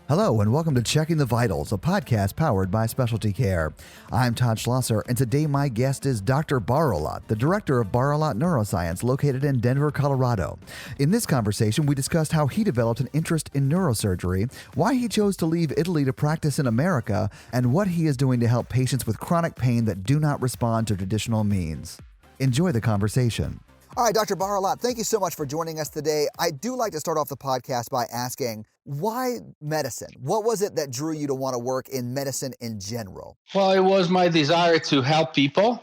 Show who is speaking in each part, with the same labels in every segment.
Speaker 1: Hello and welcome to Checking the Vitals, a podcast powered by SpecialtyCare. I'm Todd Schlosser, and today my guest is Dr. Barolat, the director of Barolat Neuroscience located in Denver, Colorado. In this conversation, we discussed how he developed an interest in neurosurgery, why he chose to leave Italy to practice in America, and what he is doing to help patients with chronic pain that do not respond to traditional means. Enjoy the conversation. All right, Dr. Barolat, thank you so much for joining us today. I do like to start off the podcast by asking, why medicine? What was it that drew you to want to work in medicine in general?
Speaker 2: Well, it was my desire to help people.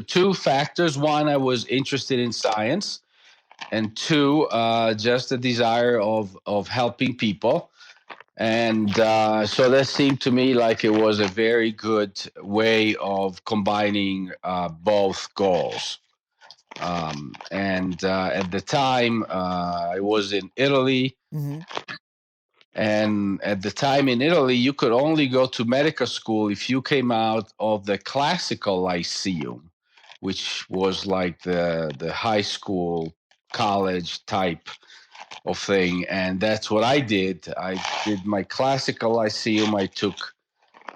Speaker 2: Two factors. One, I was interested in science. And two, just a desire of helping people. And so that seemed to me like it was a very good way of combining both goals. At the time, I was in Italy.
Speaker 1: Mm-hmm.
Speaker 2: And at the time in Italy, you could only go to medical school if you came out of the classical lyceum, which was like the high school, college type of thing. And that's what I did. I did my classical lyceum. I took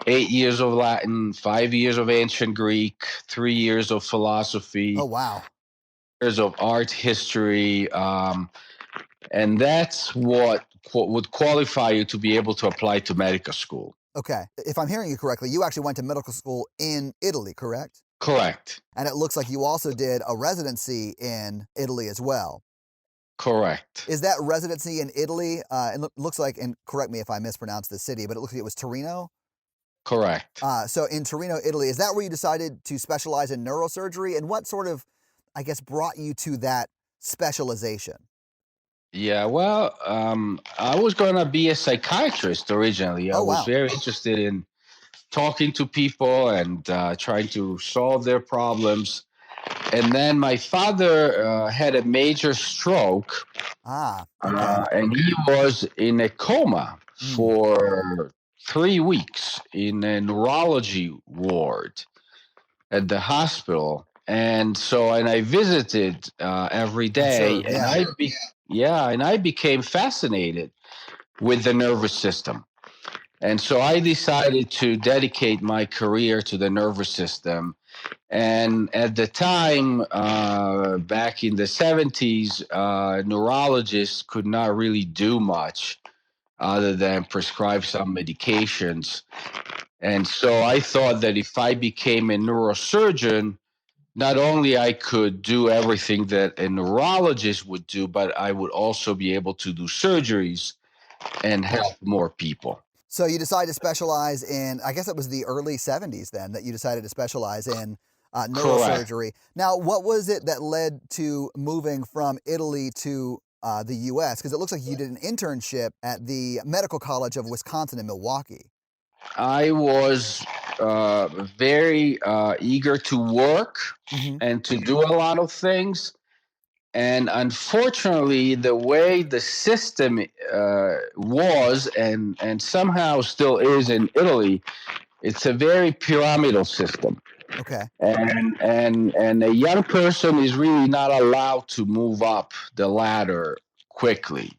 Speaker 2: 8 years of Latin, 5 years of ancient Greek, 3 years of philosophy.
Speaker 1: Oh, wow.
Speaker 2: Years of art history. And that's what would qualify you to be able to apply to medical school.
Speaker 1: Okay. If I'm hearing you correctly, you actually went to medical school in Italy, correct?
Speaker 2: Correct.
Speaker 1: And it looks like you also did a residency in Italy as well.
Speaker 2: Correct.
Speaker 1: Is that residency in Italy? It looks like, and correct me if I mispronounce the city, but it looks like it was Torino?
Speaker 2: Correct.
Speaker 1: So in Torino, Italy, is that where you decided to specialize in neurosurgery? And what sort of, I guess, brought you to that specialization?
Speaker 2: Yeah, well, I was going to be a psychiatrist originally. I was very interested in talking to people and trying to solve their problems. And then my father had a major stroke. And he was in a coma for 3 weeks in a neurology ward at the hospital. And I visited every day, and I became fascinated with the nervous system. And so I decided to dedicate my career to the nervous system. And at the time, back in the 70s, neurologists could not really do much other than prescribe some medications. And so I thought that if I became a neurosurgeon, not only I could do everything that a neurologist would do, but I would also be able to do surgeries and help more people.
Speaker 1: So you decided to specialize in, I guess it was the early 70s then that you decided to specialize in neurosurgery. Correct. Now, what was it that led to moving from Italy to the U.S.? Because it looks like you did an internship at the Medical College of Wisconsin in Milwaukee.
Speaker 2: I was very eager to work and to do a lot of things. And unfortunately, the way the system was and somehow still is in Italy, it's a very pyramidal system.
Speaker 1: Okay.
Speaker 2: And a young person is really not allowed to move up the ladder quickly.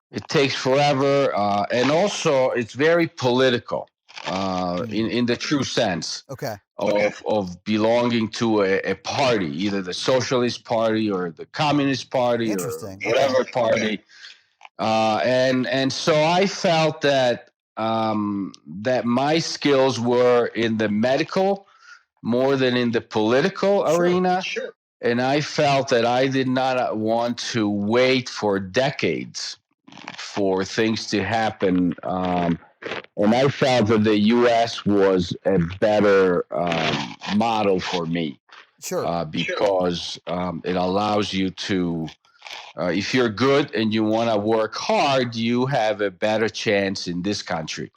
Speaker 2: It takes forever, and also it's very political in the true sense of belonging to a party, either the Socialist Party or the Communist Party or whatever party. And so I felt that that my skills were in the medical more than in the political arena. Sure. And I felt that I did not want to wait for decades for things to happen. And I felt that the U.S. was a better model for me.
Speaker 1: Sure.
Speaker 2: Because it allows you to, if you're good and you want to work hard, you have a better chance in this country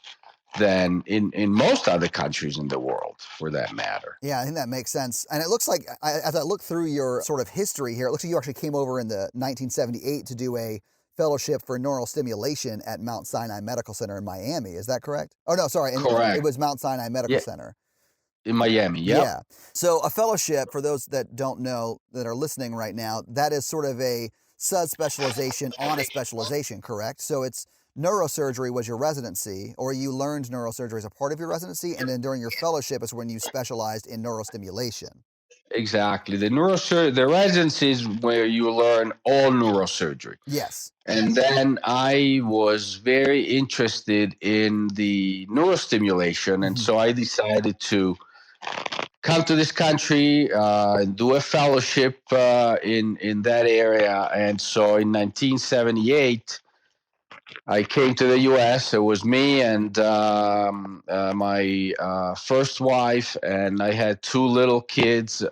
Speaker 2: than in most other countries in the world, for that matter.
Speaker 1: Yeah, I think that makes sense. And it looks like, as I look through your sort of history here, it looks like you actually came over in the 1978 to do a fellowship for neural stimulation at Mount Sinai Medical Center in Miami. Is that correct? Oh, no, sorry.
Speaker 2: Correct.
Speaker 1: It was Mount Sinai Medical Center.
Speaker 2: In Miami, yep.
Speaker 1: Yeah. So a fellowship, for those that don't know, that are listening right now, that is sort of a subspecialization on a specialization, correct? So it's neurosurgery was your residency, or you learned neurosurgery as a part of your residency, and then during your fellowship is when you specialized in neurostimulation.
Speaker 2: Exactly. The residency is where you learn all neurosurgery.
Speaker 1: Yes.
Speaker 2: And then I was very interested in the neurostimulation, and so I decided to come to this country and do a fellowship in that area. And so in 1978, I came to the U.S. It was me and my first wife, and I had two little kids.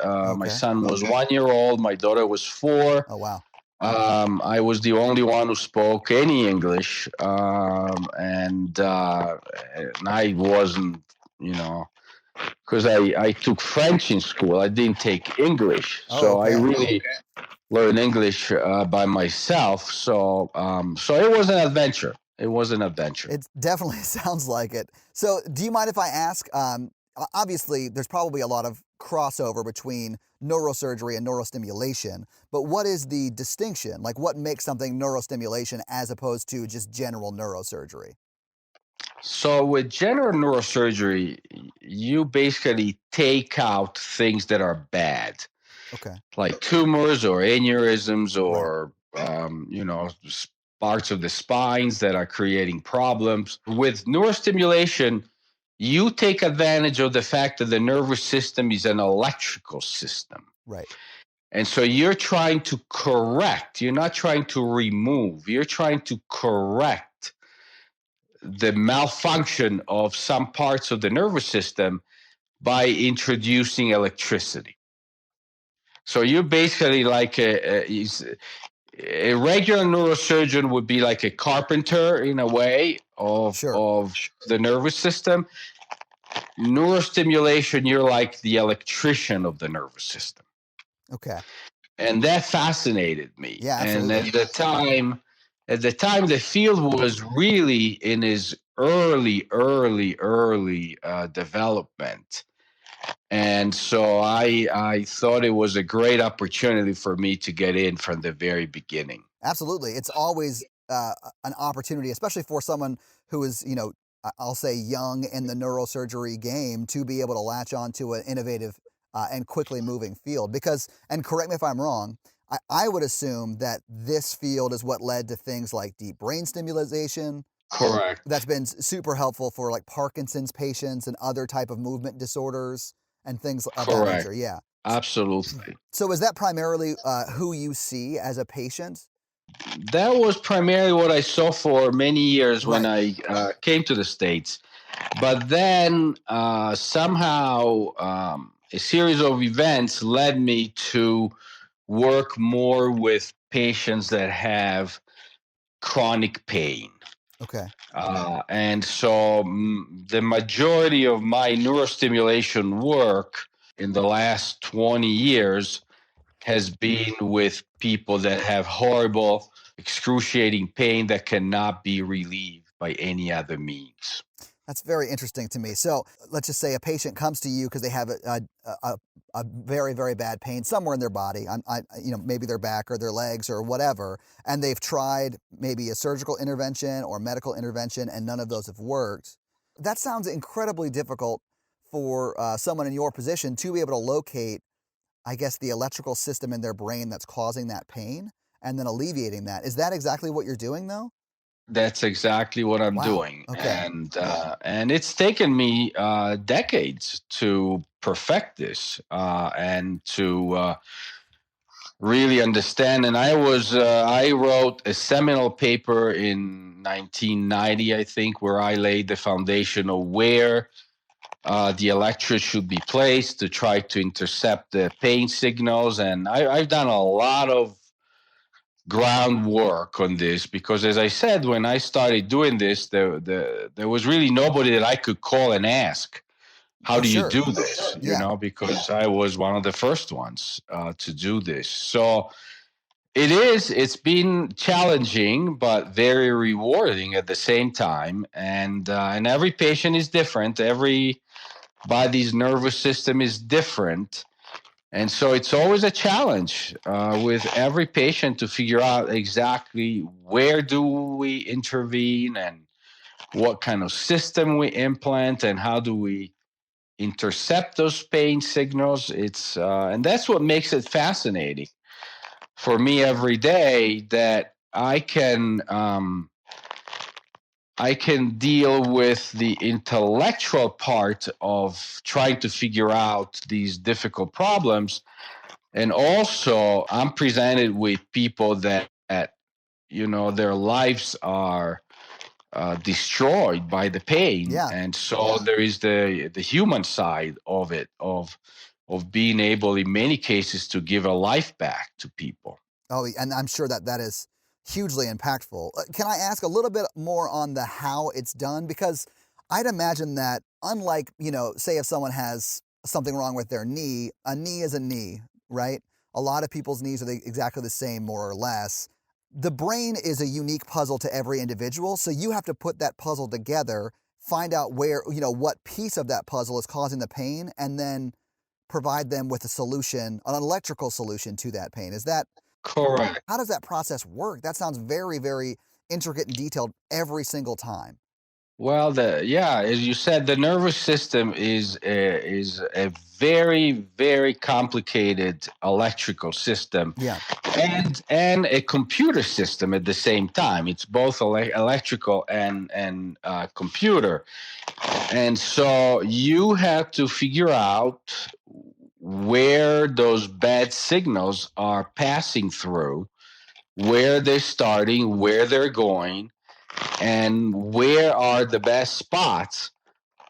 Speaker 2: My son was 1 year old. My daughter was 4.
Speaker 1: Oh, wow.
Speaker 2: I was the only one who spoke any English, and I wasn't, because I took French in school. I didn't take English, so I really learned English by myself. So it was an adventure. It
Speaker 1: definitely sounds like it. So do you mind if I ask, obviously there's probably a lot of crossover between neurosurgery and neurostimulation, but what is the distinction? Like, what makes something neurostimulation as opposed to just general neurosurgery?
Speaker 2: So with general neurosurgery, you basically take out things that are bad.
Speaker 1: Okay.
Speaker 2: Like tumors or aneurysms or, parts of the spines that are creating problems. With neurostimulation, you take advantage of the fact that the nervous system is an electrical system.
Speaker 1: Right.
Speaker 2: And so you're trying to correct, you're not trying to remove, you're trying to correct the malfunction of some parts of the nervous system by introducing electricity. So you're basically like a regular neurosurgeon would be like a carpenter in a way of the nervous system. Neurostimulation, you're like the electrician of the nervous system.
Speaker 1: Okay.
Speaker 2: And that fascinated me.
Speaker 1: Yeah, absolutely.
Speaker 2: And at the time, the field was really in its early development. And so I thought it was a great opportunity for me to get in from the very beginning.
Speaker 1: Absolutely. It's always an opportunity, especially for someone who is, I'll say young in the neurosurgery game, to be able to latch on to an innovative and quickly moving field. Because, and correct me if I'm wrong, I would assume that this field is what led to things like deep brain stimulation.
Speaker 2: Correct.
Speaker 1: That's been super helpful for like Parkinson's patients and other type of movement disorders and things of that nature. Yeah.
Speaker 2: Absolutely.
Speaker 1: So is that primarily who you see as a patient?
Speaker 2: That was primarily what I saw for many years when I came to the States. But then somehow a series of events led me to work more with patients that have chronic pain.
Speaker 1: Okay.
Speaker 2: And so the majority of my neurostimulation work in the last 20 years has been with people that have horrible, excruciating pain that cannot be relieved by any other means.
Speaker 1: That's very interesting to me. So let's just say a patient comes to you because they have a very, very bad pain somewhere in their body, maybe their back or their legs or whatever, and they've tried maybe a surgical intervention or medical intervention, and none of those have worked. That sounds incredibly difficult for someone in your position to be able to locate, I guess, the electrical system in their brain that's causing that pain and then alleviating that. Is that exactly what you're doing, though?
Speaker 2: That's exactly what I'm doing.
Speaker 1: Okay.
Speaker 2: And it's taken me decades to perfect this and to really understand. And I wrote a seminal paper in 1990, I think, where I laid the foundation of where the electrode should be placed to try to intercept the pain signals. And I've done a lot of groundwork on this because, as I said, when I started doing this, there was really nobody that I could call and ask, how do you do this? Because I was one of the first ones to do this. So It is. It's been challenging, but very rewarding at the same time. And every patient is different. Every body's nervous system is different. And so it's always a challenge with every patient to figure out exactly where do we intervene and what kind of system we implant and how do we intercept those pain signals. And that's what makes it fascinating for me every day, that I can deal with the intellectual part of trying to figure out these difficult problems. And also, I'm presented with people that their lives are destroyed by the pain.
Speaker 1: Yeah.
Speaker 2: And so there is the human side of it, of being able, in many cases, to give a life back to people.
Speaker 1: Oh, and I'm sure that is hugely impactful. Can I ask a little bit more on the how it's done? Because I'd imagine that, unlike, say if someone has something wrong with their knee, a knee is a knee, right? A lot of people's knees are exactly the same, more or less. The brain is a unique puzzle to every individual, so you have to put that puzzle together, find out where, what piece of that puzzle is causing the pain, and then provide them with a solution, an electrical solution to that pain. Is that
Speaker 2: correct?
Speaker 1: How does that process work? That sounds very, very intricate and detailed every single time.
Speaker 2: Well, as you said, the nervous system is a very, very complicated electrical system,
Speaker 1: Yeah.
Speaker 2: and a computer system at the same time. It's both electrical and computer, and so you have to figure out where those bad signals are passing through, where they're starting, where they're going, and where are the best spots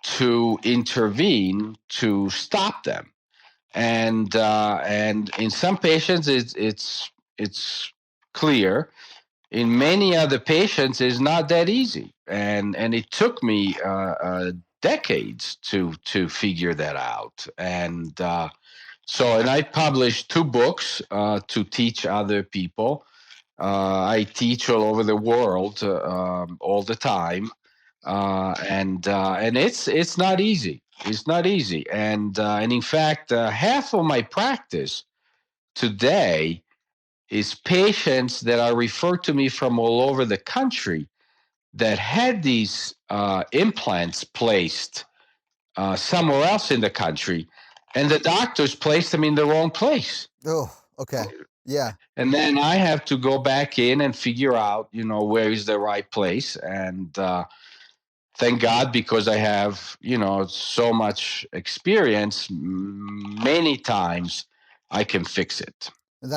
Speaker 2: to intervene to stop them. And in some patients, it's clear. In many other patients, it's not that easy, and it took me decades to figure that out. And I published 2 books to teach other people. I teach all over the world all the time, and it's not easy. It's not easy, and in fact, half of my practice today is patients that are referred to me from all over the country that had these implants placed somewhere else in the country, and the doctors placed them in the wrong place.
Speaker 1: Oh, okay. Yeah.
Speaker 2: And then I have to go back in and figure out, where is the right place. And thank God, because I have, so much experience, many times I can fix it.
Speaker 1: And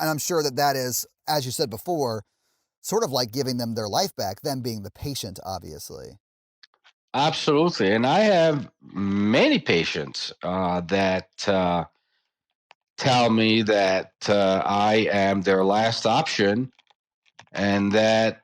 Speaker 1: I'm sure that is, as you said before, sort of like giving them their life back, them being the patient, obviously.
Speaker 2: Absolutely. And I have many patients that tell me that I am their last option, and that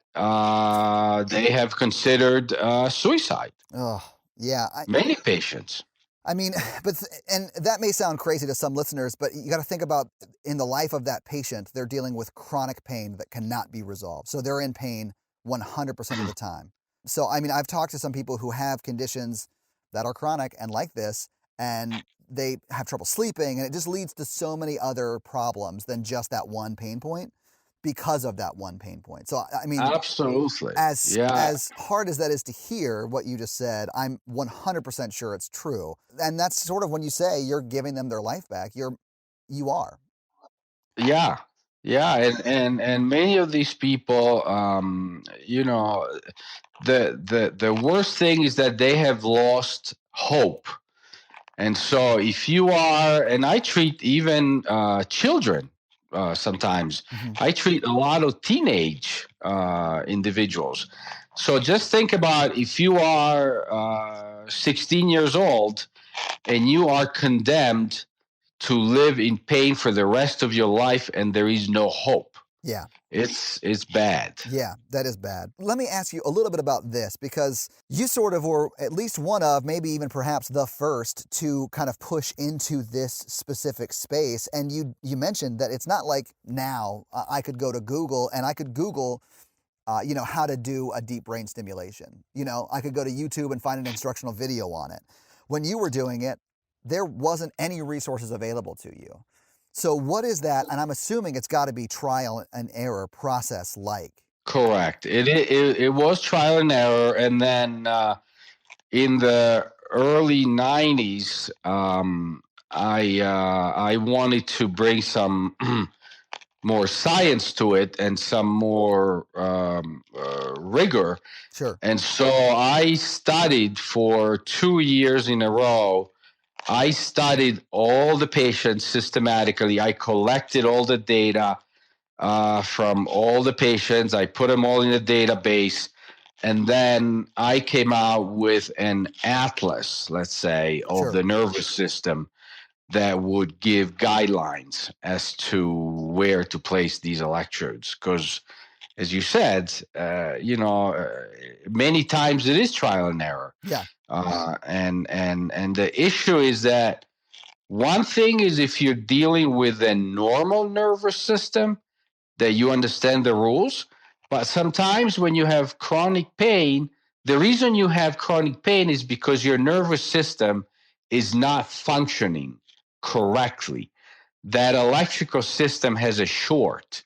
Speaker 2: they have considered suicide.
Speaker 1: Oh, yeah.
Speaker 2: Many patients.
Speaker 1: And that may sound crazy to some listeners, but you got to think about, in the life of that patient, they're dealing with chronic pain that cannot be resolved. So they're in pain 100% of the time. So, I've talked to some people who have conditions that are chronic and like this, and they have trouble sleeping, and it just leads to so many other problems than just that one pain point, because of that one pain point. So,
Speaker 2: Absolutely.
Speaker 1: As hard as that is to hear what you just said, I'm 100% sure it's true. And that's sort of when you say you're giving them their life back, you are.
Speaker 2: Yeah. Yeah. And many of these people, the worst thing is that they have lost hope. And so if you are, and I treat even children sometimes, I treat a lot of teenage individuals. So just think about, if you are 16 years old and you are condemned to live in pain for the rest of your life and there is no hope.
Speaker 1: Yeah.
Speaker 2: It's bad.
Speaker 1: Yeah, that is bad. Let me ask you a little bit about this, because you sort of were at least one of, maybe even perhaps the first to kind of push into this specific space. And you mentioned that it's not like now I could go to Google and I could Google how to do a deep brain stimulation. I could go to YouTube and find an instructional video on it. When you were doing it, there wasn't any resources available to you. So what is that? And I'm assuming it's got to be trial and error process like.
Speaker 2: Correct. It was trial and error, and then in the early '90s, I wanted to bring some more science to it and some more rigor.
Speaker 1: Sure.
Speaker 2: And so I studied for 2 years in a row. I studied all the patients systematically. I collected all the data from all the patients. I put them all in a database. And then I came out with an atlas, let's say, of
Speaker 1: Sure.
Speaker 2: the nervous system that would give guidelines as to where to place these electrodes. Because, as you said, many times it is trial and error.
Speaker 1: Yeah.
Speaker 2: And the issue is that one thing is if you're dealing with a normal nervous system, that you understand the rules. But sometimes when you have chronic pain, the reason you have chronic pain is because your nervous system is not functioning correctly. That electrical system has a short,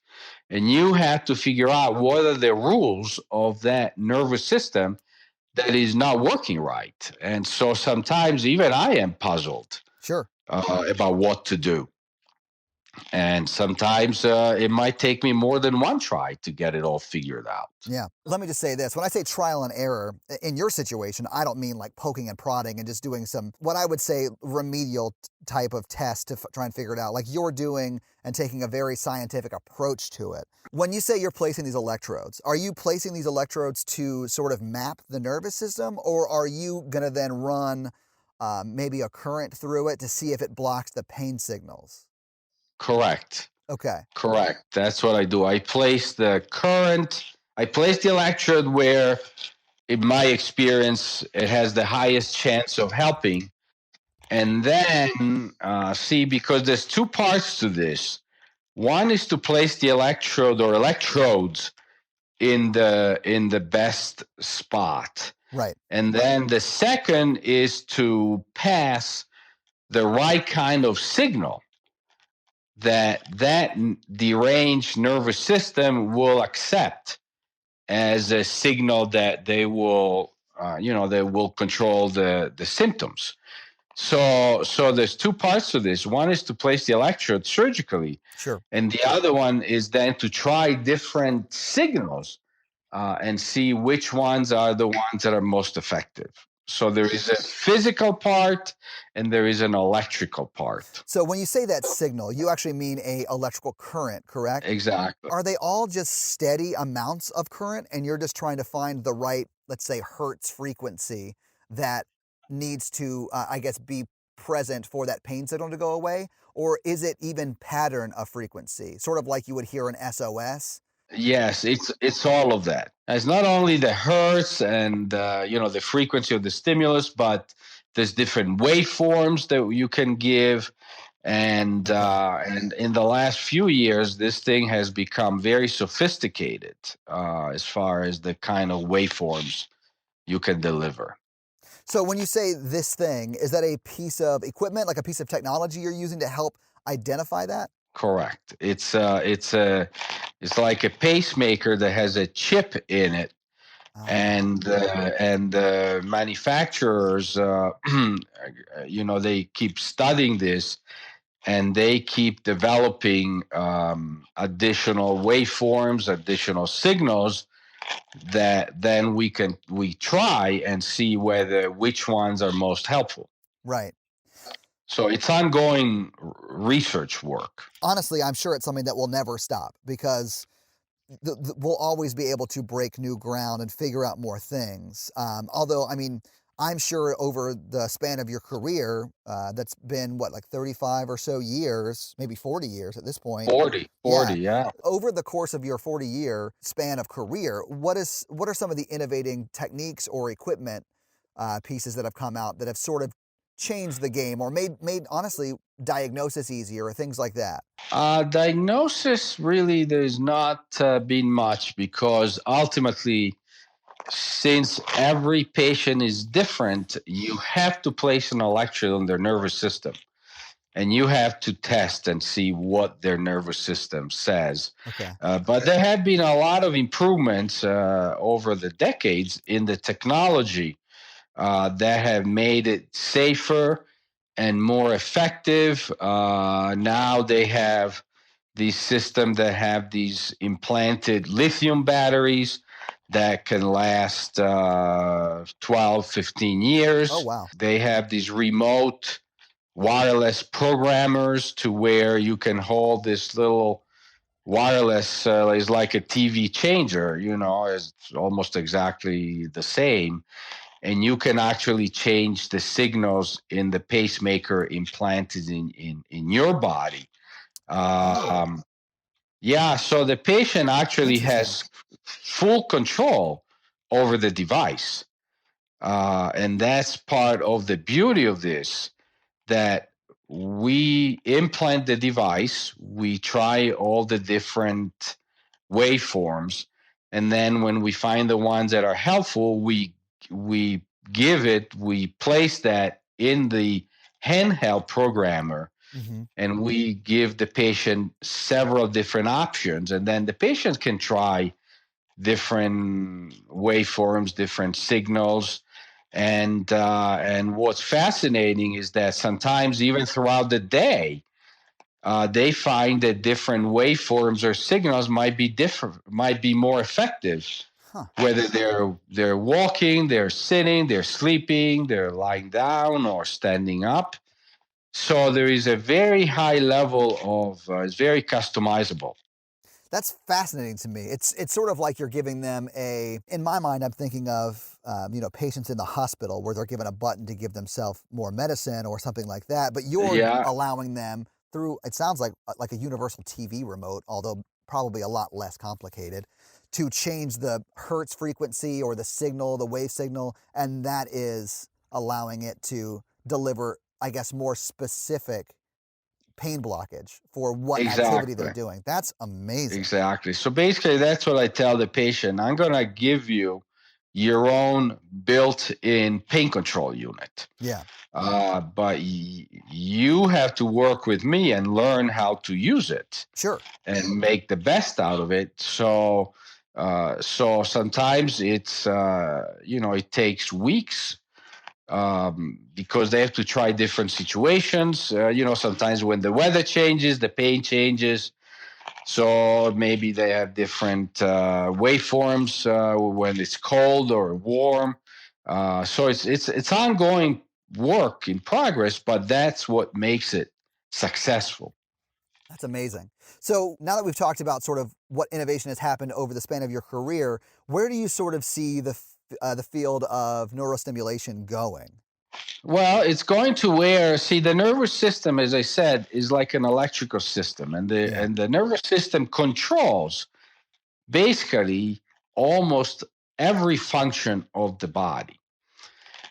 Speaker 2: and you have to figure out what are the rules of that nervous system that is not working right. And so sometimes even I am puzzled
Speaker 1: Sure.
Speaker 2: about what to do. And sometimes it might take me more than one try to get it all figured out.
Speaker 1: Yeah. Let me just say this. When I say trial and error, in your situation, I don't mean like poking and prodding and just doing some, what I would say, remedial type of test to try and figure it out, like you're doing, and taking a very scientific approach to it. When you say you're placing these electrodes, are you placing these electrodes to sort of map the nervous system, or are you going to then run maybe a current through it to see if it blocks the pain signals?
Speaker 2: Correct.
Speaker 1: Okay.
Speaker 2: Correct. That's what I do. I place the electrode where, in my experience, it has the highest chance of helping. And then, because there's two parts to this. One is to place the electrode or electrodes in the best spot.
Speaker 1: Right.
Speaker 2: And then the second is to pass the right kind of signal that deranged nervous system will accept as a signal that they will control the symptoms. So there's two parts to this. One is to place the electrode surgically.
Speaker 1: Sure.
Speaker 2: And the other one is then to try different signals and see which ones are the ones that are most effective. So there is a physical part and there is an electrical part.
Speaker 1: So when you say that signal, you actually mean a electrical current, correct?
Speaker 2: Exactly.
Speaker 1: Are they all just steady amounts of current, and you're just trying to find the right, let's say, hertz frequency that needs to, be present for that pain signal to go away? Or is it even pattern of frequency, sort of like you would hear an SOS?
Speaker 2: Yes, it's all of that. It's not only the hertz and the frequency of the stimulus, but there's different waveforms that you can give, and in the last few years, this thing has become very sophisticated as far as the kind of waveforms you can deliver.
Speaker 1: So when you say this thing, is that a piece of equipment, like a piece of technology you're using to help identify that?
Speaker 2: Correct. It's like a pacemaker that has a chip in it, and manufacturers, they keep studying this, and they keep developing additional waveforms, additional signals that then we try and see which ones are most helpful.
Speaker 1: Right.
Speaker 2: So it's ongoing research work.
Speaker 1: Honestly, I'm sure it's something that will never stop, because we'll always be able to break new ground and figure out more things. Although, I mean, I'm sure over the span of your career, that's been what, like 35 or so years, maybe 40 years at this point.
Speaker 2: 40,
Speaker 1: Yeah.
Speaker 2: yeah.
Speaker 1: Over the course of your 40-year span of career, what are some of the innovating techniques or equipment pieces that have come out that have sort of changed the game or made honestly diagnosis easier or things like that?
Speaker 2: Diagnosis, really, there's not been much because ultimately, since every patient is different, you have to place an electrode on their nervous system and you have to test and see what their nervous system says.
Speaker 1: Okay.
Speaker 2: But there have been a lot of improvements over the decades in the technology that have made it safer and more effective. Now they have these systems that have these implanted lithium batteries that can last 12, 15 years.
Speaker 1: Oh, wow.
Speaker 2: They have these remote wireless programmers to where you can hold this little wireless is like a TV changer, it's almost exactly the same. And you can actually change the signals in the pacemaker implanted in your body.
Speaker 1: Oh,
Speaker 2: Yeah, so the patient actually
Speaker 1: interesting.
Speaker 2: has full control over the device. And that's part of the beauty of this, that we implant the device, we try all the different waveforms, and then when we find the ones that are helpful, we we place that in the handheld programmer,
Speaker 1: Hmm.
Speaker 2: and we give the patient several different options, and then the patient can try different waveforms, different signals. And what's fascinating is that sometimes even throughout the day, they find that different waveforms or signals might be different, might be more effective,
Speaker 1: Huh.
Speaker 2: whether they're walking, they're sitting, they're sleeping, they're lying down or standing up. So there is a very high level of it's very customizable.
Speaker 1: That's fascinating to me. It's sort of like you're giving them in my mind, I'm thinking of, patients in the hospital where they're given a button to give themselves more medicine or something like that. But you're
Speaker 2: Yeah,
Speaker 1: allowing them through, it sounds like a universal TV remote, although probably a lot less complicated, to change the hertz frequency or the signal, the wave signal. And that is allowing it to deliver, I guess, more specific pain blockage for what activity they're
Speaker 2: exactly.
Speaker 1: doing. That's amazing.
Speaker 2: Exactly. So basically, that's what I tell the patient. I'm going to give you your own built in pain control unit.
Speaker 1: Yeah,
Speaker 2: But you have to work with me and learn how to use it
Speaker 1: sure.
Speaker 2: and make the best out of it. So sometimes it takes weeks because they have to try different situations. Sometimes when the weather changes, the pain changes. So maybe they have different waveforms when it's cold or warm. So it's ongoing work in progress, but that's what makes it successful.
Speaker 1: That's amazing. So now that we've talked about sort of what innovation has happened over the span of your career, where do you sort of see the field of neurostimulation going?
Speaker 2: Well, it's going to where, see, the nervous system, as I said, is like an electrical system, and the
Speaker 1: Yeah.
Speaker 2: and the nervous system controls basically almost every function of the body.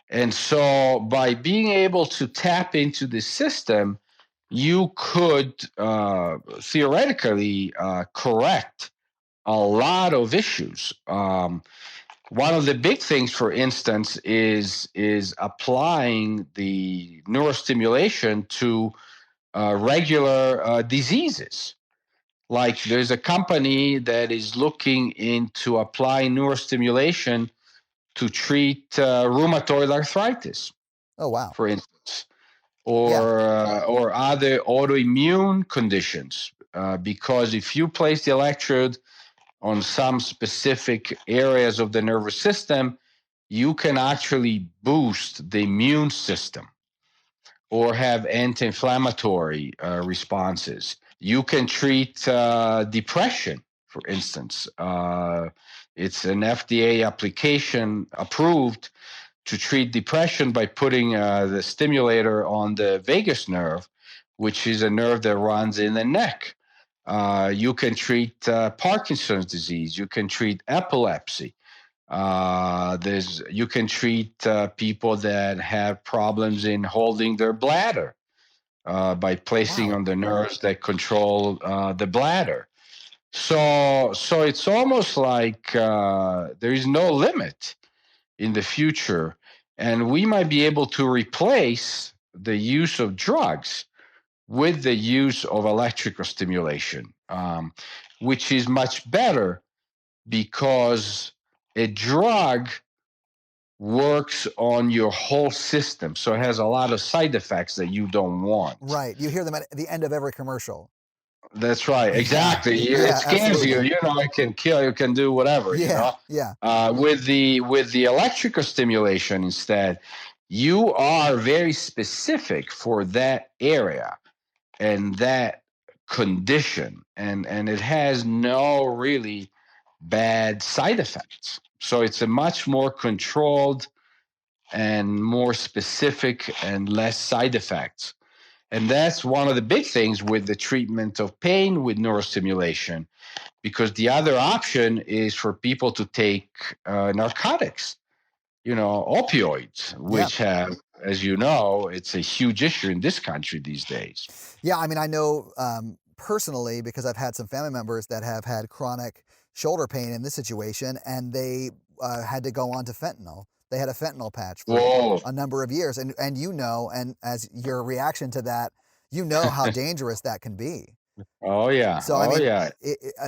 Speaker 2: And so by being able to tap into the system, you could theoretically correct a lot of issues. One of the big things, for instance, is applying the neurostimulation to regular diseases. Like there's a company that is looking into applying neurostimulation to treat rheumatoid arthritis,
Speaker 1: Oh, wow.
Speaker 2: for instance,
Speaker 1: Yeah.
Speaker 2: or other autoimmune conditions. Because if you place the electrode on some specific areas of the nervous system, you can actually boost the immune system or have anti-inflammatory responses. You can treat depression, for instance. It's an FDA application approved to treat depression by putting the stimulator on the vagus nerve, which is a nerve that runs in the neck. You can treat Parkinson's disease. You can treat epilepsy. You can treat people that have problems in holding their bladder by placing on the nerves that control the bladder. So it's almost like there is no limit in the future, and we might be able to replace the use of drugs with the use of electrical stimulation, which is much better because a drug works on your whole system. So it has a lot of side effects that you don't want.
Speaker 1: Right. You hear them at the end of every commercial.
Speaker 2: That's right. Exactly. Yeah, it scares absolutely. You know, it can kill, you can do whatever, you know? With the electrical stimulation instead, you are very specific for that area and that condition. And it has no really bad side effects. So it's a much more controlled and more specific and less side effects. And that's one of the big things with the treatment of pain with neurostimulation, because the other option is for people to take narcotics, you know, opioids, which have, as you know, it's a huge issue in this country these days.
Speaker 1: Yeah, I mean, I know personally, because I've had some family members that have had chronic shoulder pain in this situation, and they had to go on to fentanyl. They had a fentanyl patch for a number of years. And you know, and as your reaction to that, you know how dangerous that can be.
Speaker 2: Oh, yeah.
Speaker 1: So, I mean,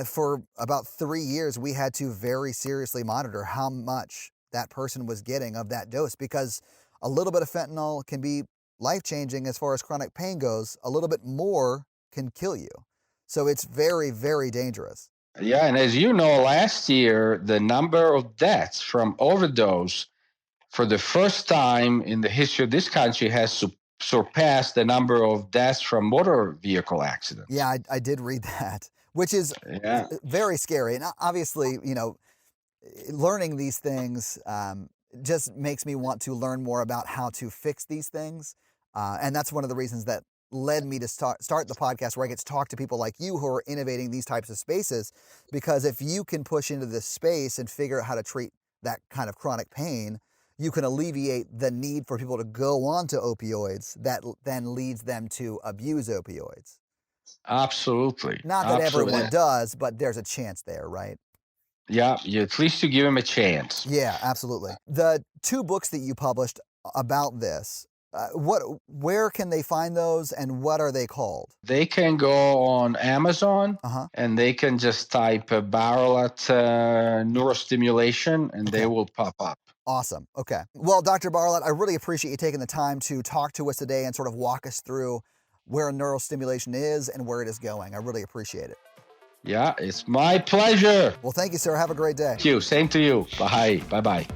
Speaker 1: for about 3 years, we had to very seriously monitor how much that person was getting of that dose, because a little bit of fentanyl can be life-changing as far as chronic pain goes. A little bit more can kill you. So it's very, very dangerous.
Speaker 2: Yeah, and as you know, last year, the number of deaths from overdose for the first time in the history of this country has surpassed the number of deaths from motor vehicle accidents.
Speaker 1: Yeah, I did read that, which is very scary. And obviously, you know, learning these things just makes me want to learn more about how to fix these things. And that's one of the reasons that led me to start the podcast, where I get to talk to people like you who are innovating these types of spaces. Because if you can push into this space and figure out how to treat that kind of chronic pain, you can alleviate the need for people to go on to opioids that then leads them to abuse opioids.
Speaker 2: Absolutely.
Speaker 1: Not that everyone does, but there's a chance there, right?
Speaker 2: Yeah, at least you give them a chance.
Speaker 1: Yeah, absolutely. The 2 books that you published about this, where can they find those, and what are they called?
Speaker 2: They can go on Amazon, and they can just type Barolat Neurostimulation, and they will pop up.
Speaker 1: Awesome. Okay. Well, Dr. Barolat, I really appreciate you taking the time to talk to us today and sort of walk us through where neurostimulation is and where it is going. I really appreciate it.
Speaker 2: Yeah, it's my pleasure.
Speaker 1: Well, thank you, sir. Have a great day.
Speaker 2: Thank you. Same to you. Bye. Bye-bye.